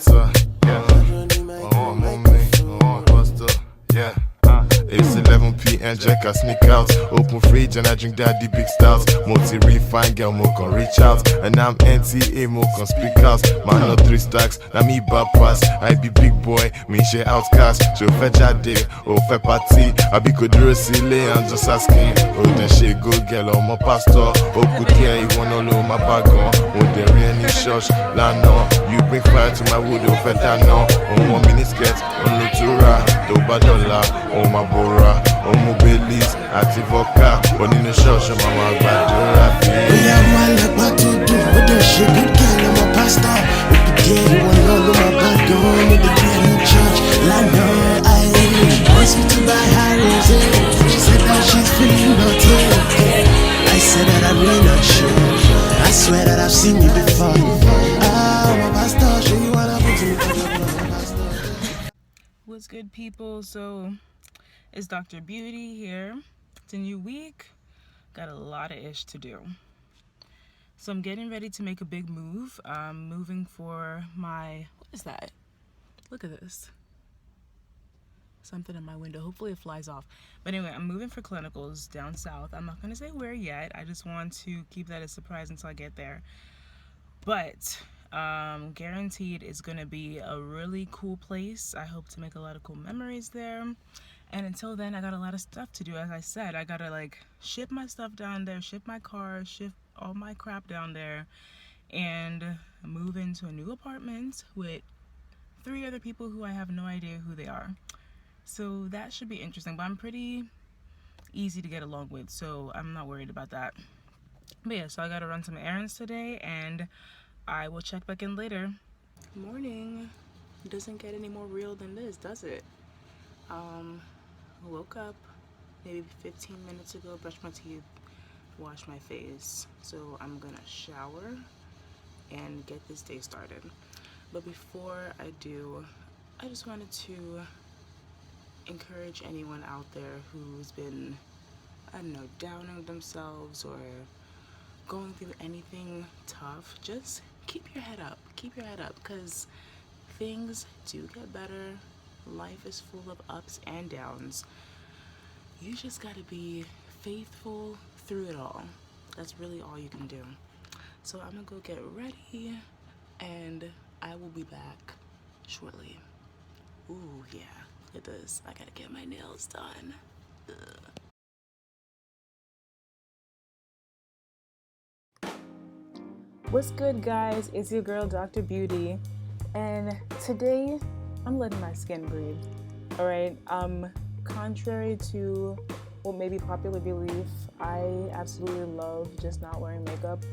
Ajebutter, yeah. Omo Pastor, yeah. It's 11 p.m. Jack, I sneak out. Open fridge and I drink daddy big stout. Multi refine girl, mo can reach out. And I'm NTA, mo can speak out. Man, no 3 stacks, na me bad pass. I be big boy, me share outcast. So fetch a day, oh fe party. I be kuduro silly, I'm just asking. Oh, then she good girl, Omo Pastor. Oh, good yeah, you wanna know my bag on. Oh, there any church, land on. You bring fire to my wood, oh, fe no. Oh, 1 minute skirt, on Lutura, Dobadola, oh, my bora, oh, my bellies, àti vodka, but nínú ṣọ́ọ̀ṣì, màmá gbàdúrà bí. Oya wa lagba to do, what does she good girl? I'm a pastor. Open day, you want all of my back on. With the girl in church, Lana, I wants me to buy her rose. She said that she's feeling naughty. I said that I'm really not sure. I swear that I've seen you before. I'm a pastor, show you what I'm What's good, people? So it's Dr. Beauty here. It's a new week. Got a lot of ish to do. So I'm getting ready to make a big move. I'm moving for my, what is that? Look at this. Something in my window. Hopefully it flies off. But anyway, I'm moving for clinicals down south. I'm not going to say where yet. I just want to keep that a surprise until I get there. But guaranteed it's going to be a really cool place. I hope to make a lot of cool memories there. And until then, I got a lot of stuff to do. As I said, I got to like ship my stuff down there, ship my car, ship all my crap down there, and move into a new apartment with 3 other people who I have no idea who they are. So that should be interesting, but I'm pretty easy to get along with, so I'm not worried about that. But yeah, so I gotta run some errands today, and I will check back in later. Morning. Doesn't get any more real than this, does it? Woke up maybe 15 minutes ago, brushed my teeth, washed my face. So I'm gonna shower and get this day started. But before I do, I just wanted to encourage anyone out there who's been, I don't know, downing themselves or going through anything tough. Just keep your head up. Keep your head up, because things do get better. Life is full of ups and downs. You just gotta be faithful through it all. That's really all you can do. So I'm gonna go get ready, and I will be back shortly. Ooh, yeah, look at this. I gotta get my nails done. What's good, guys? It's your girl, Dr. Beauty, and today I'm letting my skin breathe. All right. Contrary to what may be popular belief, I absolutely love just not wearing makeup.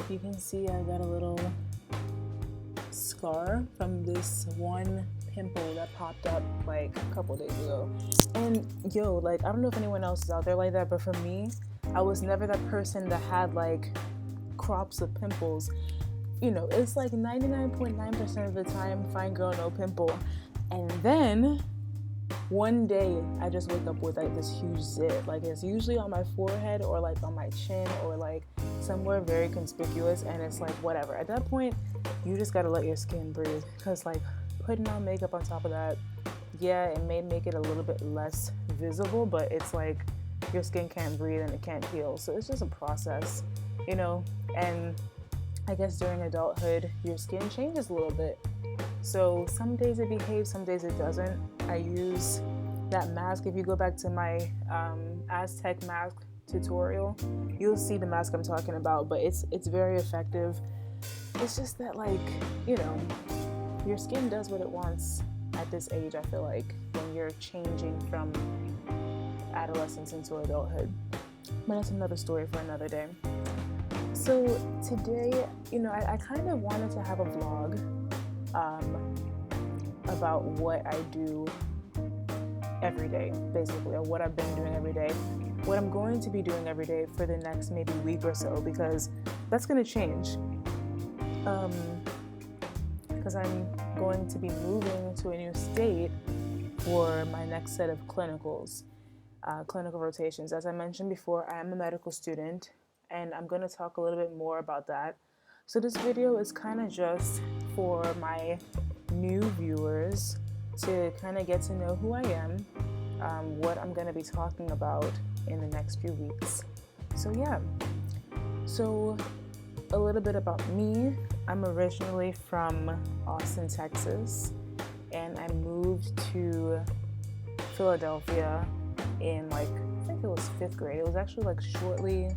You can see I got a little scar from this one pimple that popped up like a couple days ago. And yo, like, I don't know if anyone else is out there like that, but for me, I was never that person that had like crops of pimples. You know, it's like 99.9% of the time, fine girl, no pimple. And then one day I just wake up with like this huge zit. Like, it's usually on my forehead or like on my chin or like somewhere very conspicuous, and it's like whatever. At that point, you just gotta let your skin breathe, because like putting on makeup on top of that, yeah, it may make it a little bit less visible, but it's like your skin can't breathe and it can't heal. So it's just a process, you know. And I guess during adulthood, your skin changes a little bit. So some days it behaves, some days it doesn't. I use that mask. If you go back to my Aztec mask tutorial, you'll see the mask I'm talking about, but it's very effective. It's just that, like, you know, your skin does what it wants at this age, I feel like, when you're changing from adolescence into adulthood. But that's another story for another day. So today, you know, I kind of wanted to have a vlog about what I do every day, basically, or what I've been doing every day, what I'm going to be doing every day for the next maybe week or so, because that's going to change. Because I'm going to be moving to a new state for my next set of clinicals, clinical rotations. As I mentioned before, I am a medical student, and I'm going to talk a little bit more about that So this video is kind of just for my new viewers to kind of get to know who I am, what I'm going to be talking about in the next few weeks. So yeah, so a little bit about me. I'm originally from Austin, Texas, and I moved to Philadelphia in I think it was 5th grade. It was actually shortly,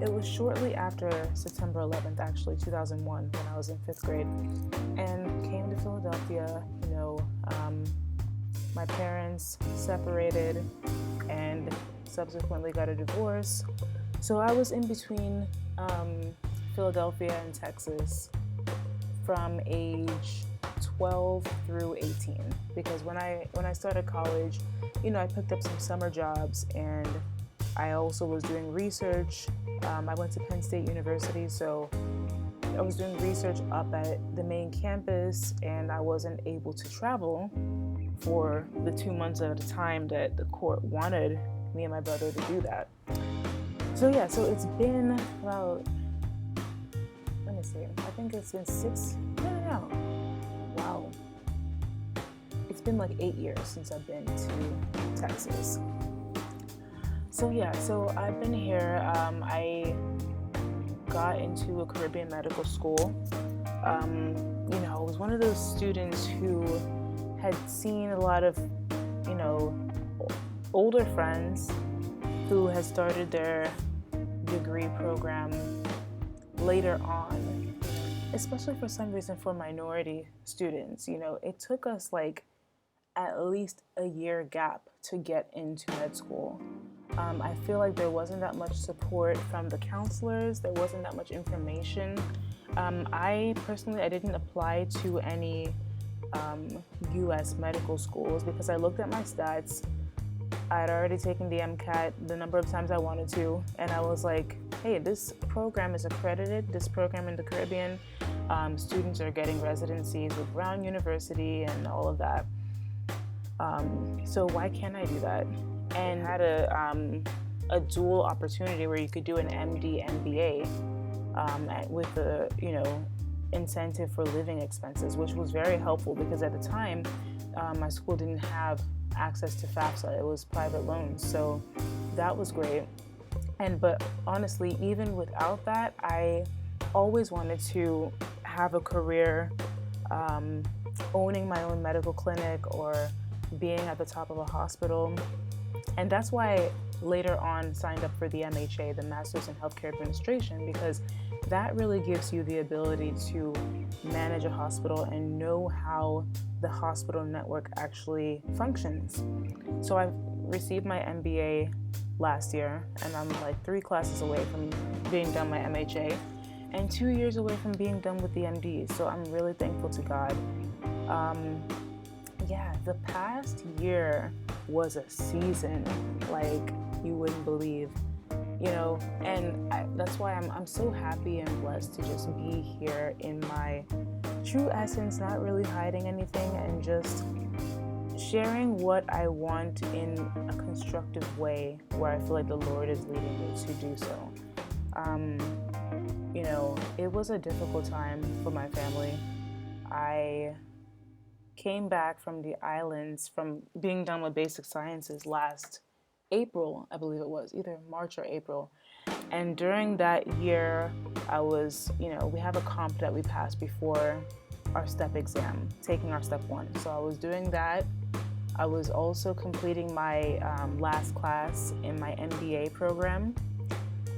it was shortly after September 11th, actually 2001, when I was in 5th grade, and came to Philadelphia. My parents separated and subsequently got a divorce. So I was in between Philadelphia and Texas from age 12 through 18, because when I started college, I picked up some summer jobs, and I also was doing research. I went to Penn State University, so I was doing research up at the main campus, and I wasn't able to travel for the 2 months at a time that the court wanted me and my brother to do that. So yeah, so it's been about, let me see, I think it's been wow. It's been 8 years since I've been to Texas. So yeah, so I've been here. I got into a Caribbean medical school. I was one of those students who had seen a lot of, older friends who had started their degree program later on, especially for some reason for minority students. It took us at least a year gap to get into med school. I feel like there wasn't that much support from the counselors. There wasn't that much information. I didn't apply to any U.S. medical schools because I looked at my stats. I had already taken the MCAT the number of times I wanted to, and I was like, hey, this program is accredited. This program in the Caribbean, students are getting residencies with Brown University and all of that. So why can't I do that? And had a dual opportunity where you could do an MD, MBA with the incentive for living expenses, which was very helpful because at the time my school didn't have access to FAFSA. It was private loans, so that was great. But honestly, even without that, I always wanted to have a career owning my own medical clinic or being at the top of a hospital. And that's why I later on signed up for the MHA, the Masters in Healthcare Administration, because that really gives you the ability to manage a hospital and know how the hospital network actually functions. So I received my MBA last year, and I'm 3 classes away from being done my MHA and 2 years away from being done with the MD. So I'm really thankful to God. The past year was a season like you wouldn't believe, and that's why I'm so happy and blessed to just be here in my true essence, not really hiding anything, and just sharing what I want in a constructive way where I feel like the Lord is leading me to do so. It was a difficult time for my family. I came back from the islands from being done with basic sciences last April, I believe it was, either March or April. And during that year, I was, we have a comp that we pass before our step exam, taking our step 1. So I was doing that. I was also completing my last class in my MBA program.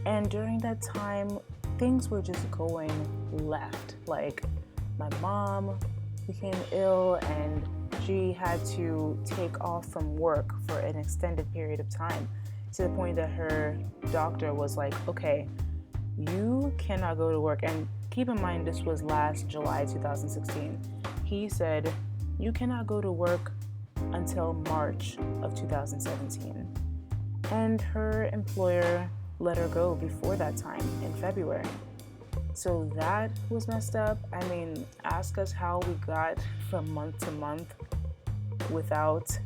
And during that time, things were just going left. My mom became ill, and she had to take off from work for an extended period of time, to the point that her doctor was like, okay, you cannot go to work. And keep in mind, this was last July 2016. He said, you cannot go to work until March of 2017. And her employer let her go before that time in February. So that was messed up. Ask us how we got from month to month without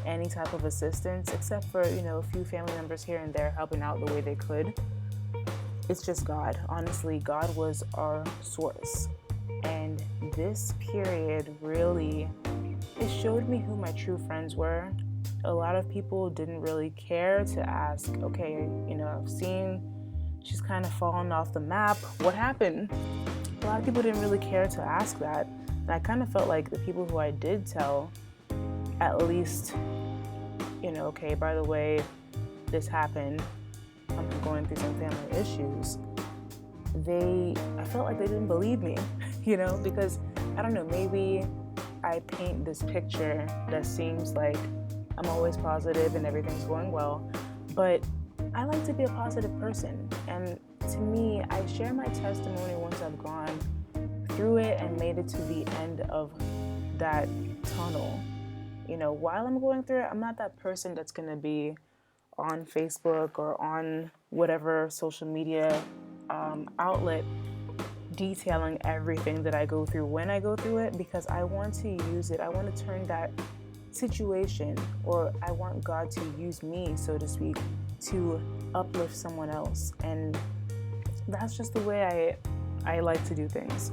any type of assistance, except for, a few family members here and there helping out the way they could. It's just God. Honestly, God was our source. And this period really, it showed me who my true friends were. A lot of people didn't really care to ask, okay, I've seen she's kind of fallen off the map. What happened? A lot of people didn't really care to ask that. And I kind of felt like the people who I did tell, at least, okay, by the way, this happened. I'm going through some family issues. I felt like they didn't believe me, because I don't know, maybe I paint this picture that seems like I'm always positive and everything's going well, but I like to be a positive person. And to me, I share my testimony once I've gone through it and made it to the end of that tunnel. While I'm going through it, I'm not that person that's going to be on Facebook or on whatever social media outlet detailing everything that I go through when I go through it, because I want to use it. I want to turn that situation, or I want God to use me, so to speak, to uplift someone else. And that's just the way I like to do things.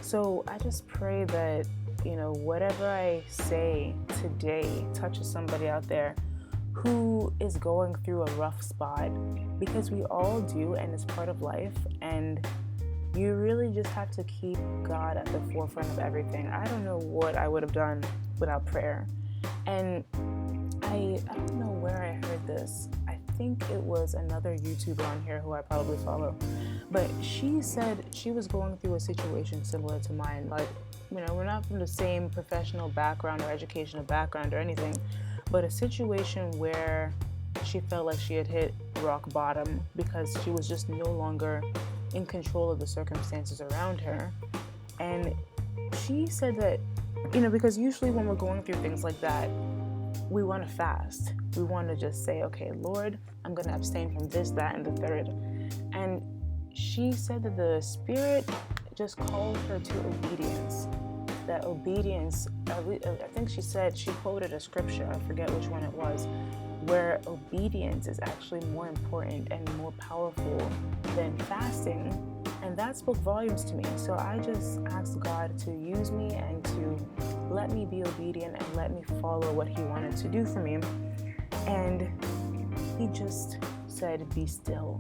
So I just pray that, whatever I say today touches somebody out there who is going through a rough spot, because we all do, and it's part of life. And you really just have to keep God at the forefront of everything. I don't know what I would have done without prayer. And I don't know where I heard this. I think it was another YouTuber on here who I probably follow. But she said she was going through a situation similar to mine. Like, we're not from the same professional background or educational background or anything, but a situation where she felt like she had hit rock bottom because she was just no longer in control of the circumstances around her. And she said that, because usually when we're going through things like that, we want to fast. We want to just say, okay, Lord, I'm going to abstain from this, that, and the third. And she said that the Spirit just called her to obedience. That obedience, I think she quoted a scripture, I forget which one it was, where obedience is actually more important and more powerful than fasting. And that spoke volumes to me. So I just asked God to use me and to let me be obedient and let me follow what He wanted to do for me. And He just said, be still.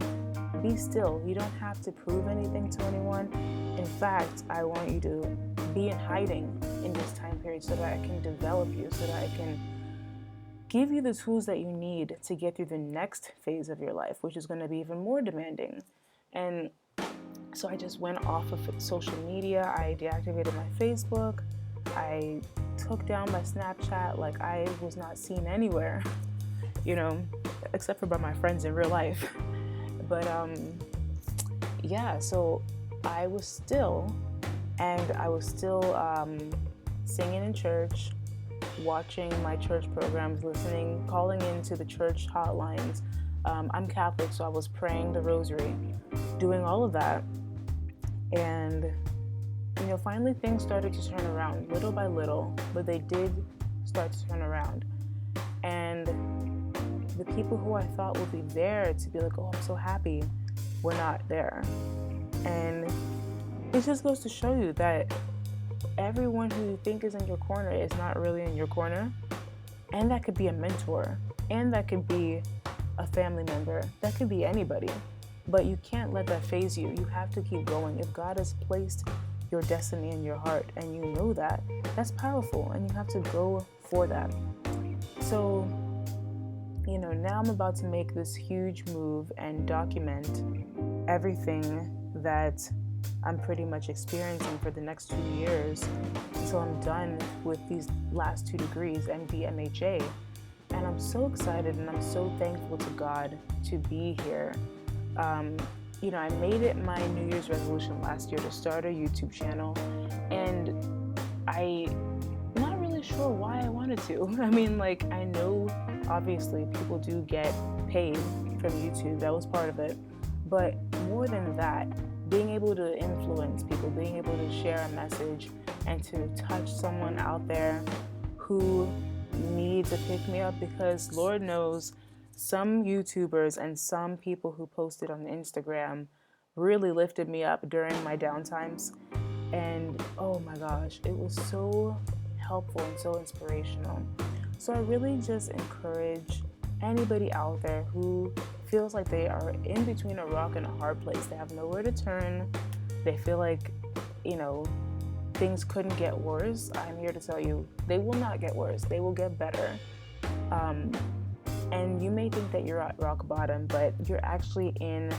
Be still. You don't have to prove anything to anyone. In fact, I want you to be in hiding in this time period so that I can develop you, so that I can give you the tools that you need to get through the next phase of your life, which is going to be even more demanding. And so I just went off of social media. I deactivated my Facebook. I took down my Snapchat. Like, I was not seen anywhere, except for by my friends in real life. But so I was still singing in church, watching my church programs, listening, calling into the church hotlines. I'm Catholic, so I was praying the rosary, doing all of that. And, finally things started to turn around little by little, but they did start to turn around. And the people who I thought would be there to be like, oh, I'm so happy, were not there. And it just goes to show you that everyone who you think is in your corner is not really in your corner. And that could be a mentor, and that could be a family member, that could be anybody. But you can't let that phase you. You have to keep going. If God has placed your destiny in your heart and you know that, that's powerful, and you have to go for that. So, now I'm about to make this huge move and document everything that I'm pretty much experiencing for the next 2 years until I'm done with these last 2 degrees, MD, MHA. And I'm so excited, and I'm so thankful to God to be here. I made it my New Year's resolution last year to start a YouTube channel, and I'm not really sure why I wanted to. I know obviously people do get paid from YouTube, that was part of it, but more than that, being able to influence people, being able to share a message and to touch someone out there who needs a pick-me-up, because Lord knows some YouTubers and some people who posted on Instagram really lifted me up during my downtimes. And oh my gosh, it was so helpful and so inspirational. So I really just encourage anybody out there who feels like they are in between a rock and a hard place. They have nowhere to turn. They feel like, things couldn't get worse. I'm here to tell you, they will not get worse. They will get better. And you may think that you're at rock bottom, but you're actually in,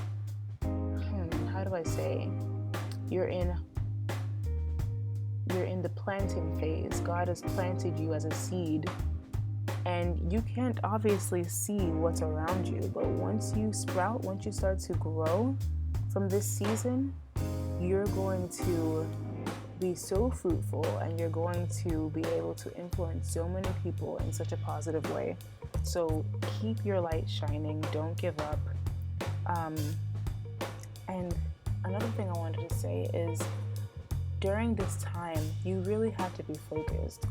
how do I say? You're in the planting phase. God has planted you as a seed, and you can't obviously see what's around you, but once you sprout, once you start to grow from this season, you're going to be so fruitful, and you're going to be able to influence so many people in such a positive way. So keep your light shining. Don't give up. And another thing I wanted to say is, during this time, you really have to be focused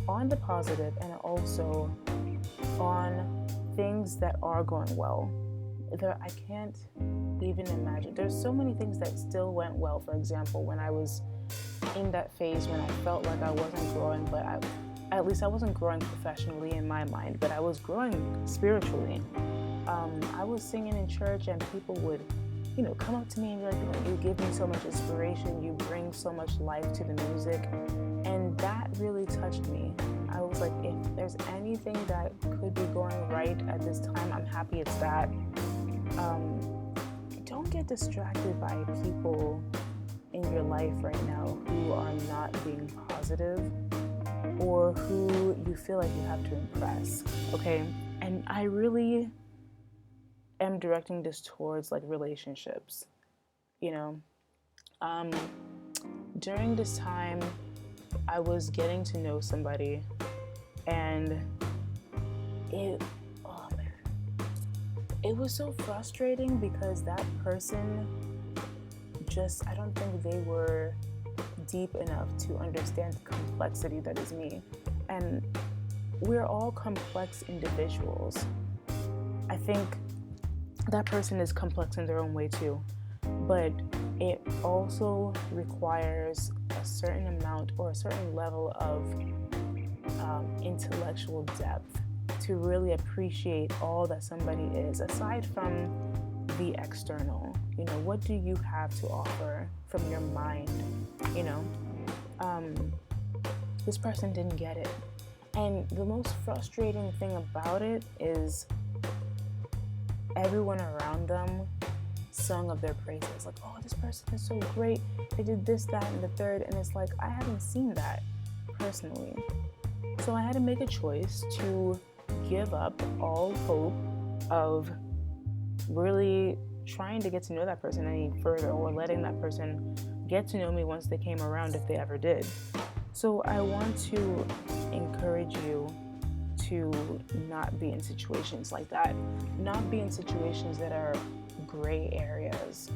on the positive and also on things that are going well. I can't even imagine. There's so many things that still went well. For example, when I was in that phase when I felt like I wasn't growing, but at least I wasn't growing professionally in my mind, but I was growing spiritually. I was singing in church, and people would, come up to me and be like, you give me so much inspiration, you bring so much life to the music, and that really touched me. I was like, if there's anything that could be going right at this time, I'm happy it's that. Don't get distracted by people in your life right now who are not being positive, or who you feel like you have to impress, okay? And I really am directing this towards relationships, during this time I was getting to know somebody, and it was so frustrating because that person I don't think they were deep enough to understand the complexity that is me. And we're all complex individuals. I think that person is complex in their own way too, but it also requires a certain amount or a certain level of intellectual depth to really appreciate all that somebody is, aside from the external. What do you have to offer from your mind? This person didn't get it. And the most frustrating thing about it is everyone around them sung of their praises. Like, oh, this person is so great. They did this, that, and the third. And it's like, I haven't seen that personally. So I had to make a choice to give up all hope of really trying to get to know that person any further, or letting that person get to know me once they came around, if they ever did. So I want to encourage you to not be in situations like that, not be in situations that are gray areas.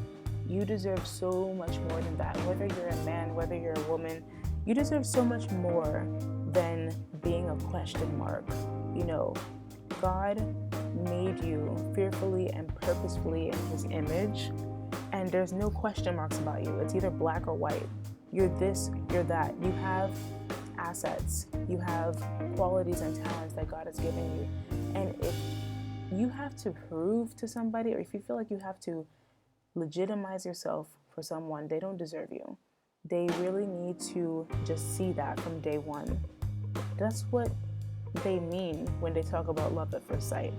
You deserve so much more than that. Whether you're a man, whether you're a woman, you deserve so much more than being a question mark. God made you fearfully and purposefully in His image, and there's no question marks about you. It's either black or white. You're this, you're that. You have assets, you have qualities and talents that God has given you. And if you have to prove to somebody, or if you feel like you have to legitimize yourself for someone, they don't deserve you. They really need to just see that from day one. That's what they mean when they talk about love at first sight.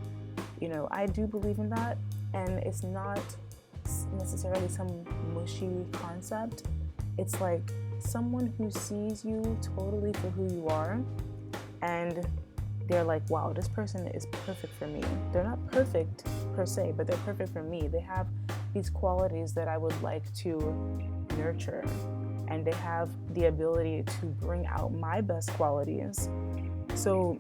I do believe in that, and it's not necessarily some mushy concept. It's like someone who sees you totally for who you are, and they're like, wow, this person is perfect for me. They're not perfect per se, but they're perfect for me. They have these qualities that I would like to nurture, and they have the ability to bring out my best qualities. So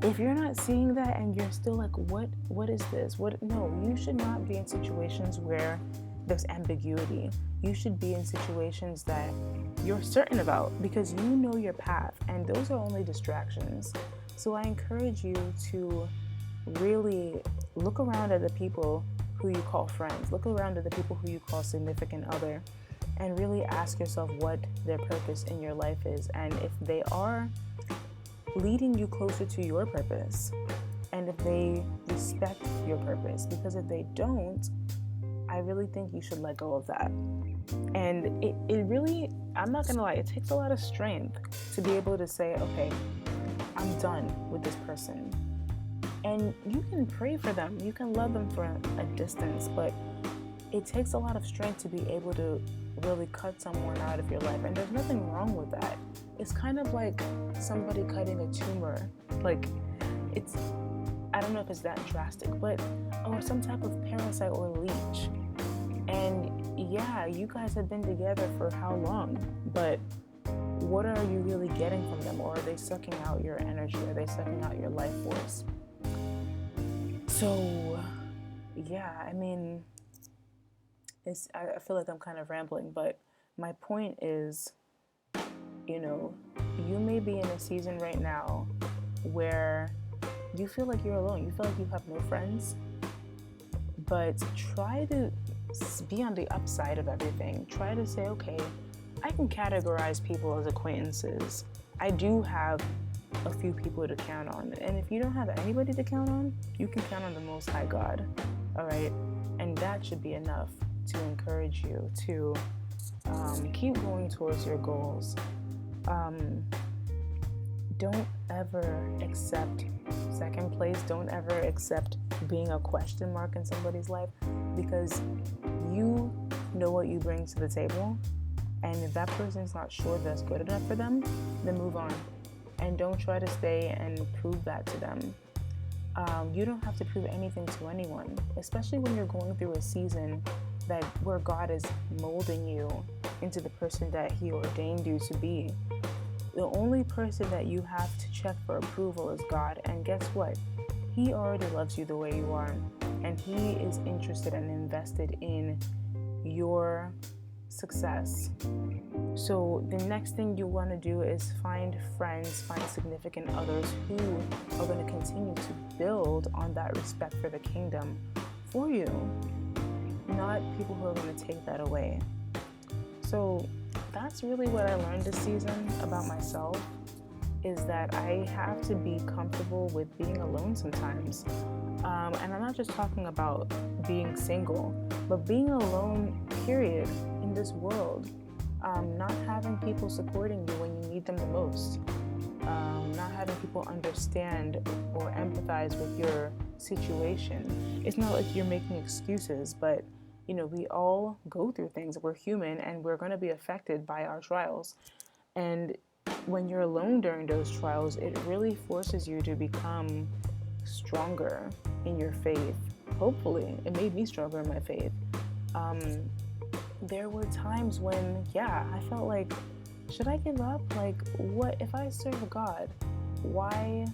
if you're not seeing that and you're still like, what is this? No, you should not be in situations where there's ambiguity. You should be in situations that you're certain about, because you know your path, and those are only distractions. So I encourage you to really look around at the people who you call friends, look around at the people who you call significant other, and really ask yourself what their purpose in your life is, and if they are leading you closer to your purpose, and if they respect your purpose. Because if they don't, I really think you should let go of that. And it really, I'm not gonna lie, it takes a lot of strength to be able to say, okay, I'm done with this person. And you can pray for them, you can love them from a distance, but it takes a lot of strength to be able to really cut someone out of your life. And there's nothing wrong with that. It's kind of like somebody cutting a tumor. Like, it's, I don't know if it's that drastic, but, or some type of parasite or leech. And yeah, you guys have been together for how long? But what are you really getting from them? Or are they sucking out your energy? Are they sucking out your life force? So, yeah, I mean, I feel like I'm kind of rambling, but my point is, you know, you may be in a season right now where you feel like you're alone. You feel like you have no friends, but try to be on the upside of everything. Try to say, okay, I can categorize people as acquaintances. I do have a few people to count on. And if you don't have anybody to count on, you can count on the Most High God. All right? And that should be enough to encourage you to keep going towards your goals. Don't ever accept second place. Don't ever accept being a question mark in somebody's life, because you know what you bring to the table. And if that person's not sure that's good enough for them, then move on. And don't try to stay and prove that to them. You don't have to prove anything to anyone, especially when you're going through a season where God is molding you into the person that He ordained you to be. The only person that you have to check for approval is God. And guess what? He already loves you the way you are. And He is interested and invested in your success. So the next thing you want to do is find friends, find significant others who are going to continue to build on that respect for the kingdom for you, not people who are going to take that away. So that's really what I learned this season about myself, is that I have to be comfortable with being alone sometimes. And I'm not just talking about being single, but being alone, period, in this world. Not having people supporting you when you need them the most. Not having people understand or empathize with your situation. It's not like you're making excuses, but you know, we all go through things. We're human, and we're going to be affected by our trials. And when you're alone during those trials, it really forces you to become stronger in your faith. Hopefully, it made me stronger in my faith. There were times when, I felt like, should I give up? Like, what if I serve God? Why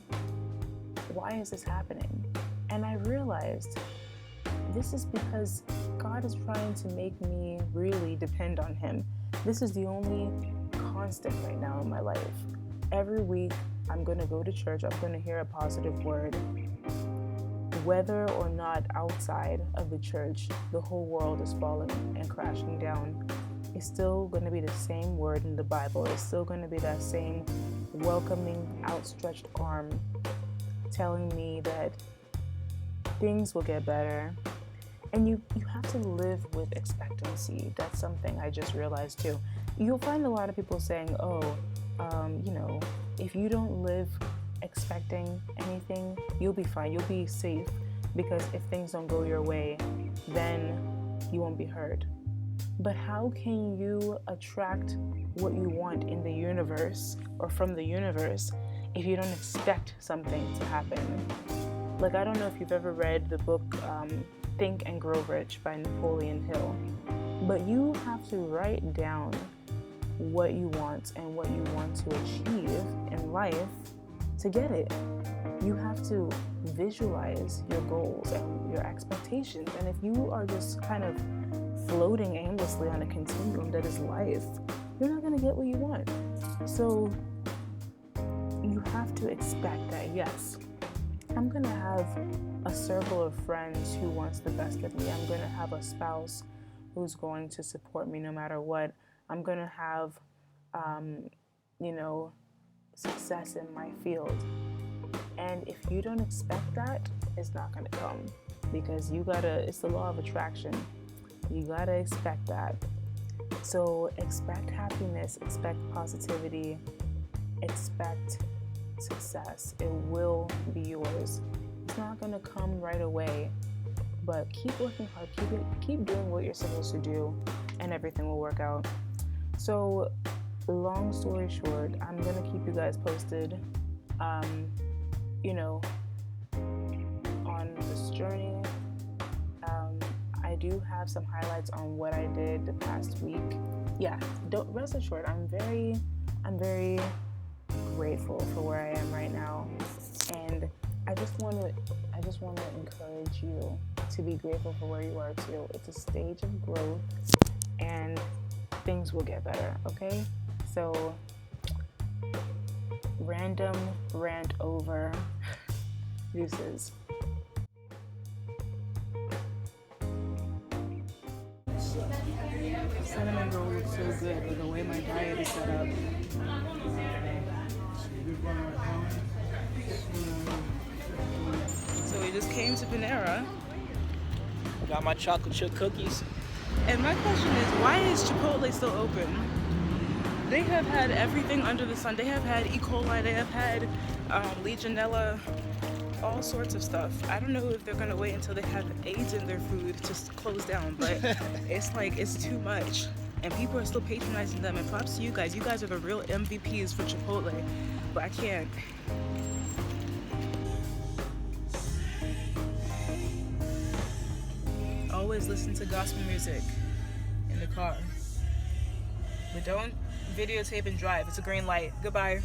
is this happening? And I realized this is because God is trying to make me really depend on Him. This is the only constant right now in my life. Every week, I'm going to go to church. I'm going to hear a positive word. Whether or not outside of the church, the whole world is falling and crashing down, it's still going to be the same word in the Bible. It's still going to be that same welcoming, outstretched arm telling me that things will get better. And you have to live with expectancy. That's something I just realized too. You'll find a lot of people saying, if you don't live expecting anything, you'll be fine. You'll be safe, because if things don't go your way, then you won't be hurt. But how can you attract what you want in the universe or from the universe if you don't expect something to happen? Like, I don't know if you've ever read the book Think and Grow Rich by Napoleon Hill, but you have to write down what you want and what you want to achieve in life to get it. You have to visualize your goals and your expectations. And if you are just kind of floating aimlessly on a continuum that is life, you're not going to get what you want. So you have to expect that, yes, I'm going to have a circle of friends who wants the best of me. I'm going to have a spouse who's going to support me no matter what. I'm going to have, success in my field. And if you don't expect that, it's not going to come, because it's the law of attraction. You got to expect that. So expect happiness, expect positivity, expect success. It will be yours. It's not going to come right away, but keep working hard, keep doing what you're supposed to do, and everything will work out. So long story short, I'm going to keep you guys posted, on this journey. I do have some highlights on what I did the past week. Yeah, don't rest assured, I'm very grateful for where I am right now, and I just want to encourage you to be grateful for where you are too. It's a stage of growth, and things will get better. Okay, so random rant over. Deuces. Cinnamon roll looks so good with the way my diet is set up. So we just came to Panera. Got my chocolate chip cookies. And my question is, why is Chipotle still open? They have had everything under the sun. They have had E. coli, they have had Legionella, all sorts of stuff. I don't know if they're gonna wait until they have AIDS in their food to close down, but it's too much. And people are still patronizing them, and props to you guys. You guys are the real MVPs for Chipotle, but I can't. Always listen to gospel music in the car, but don't videotape and drive. It's a green light. Goodbye.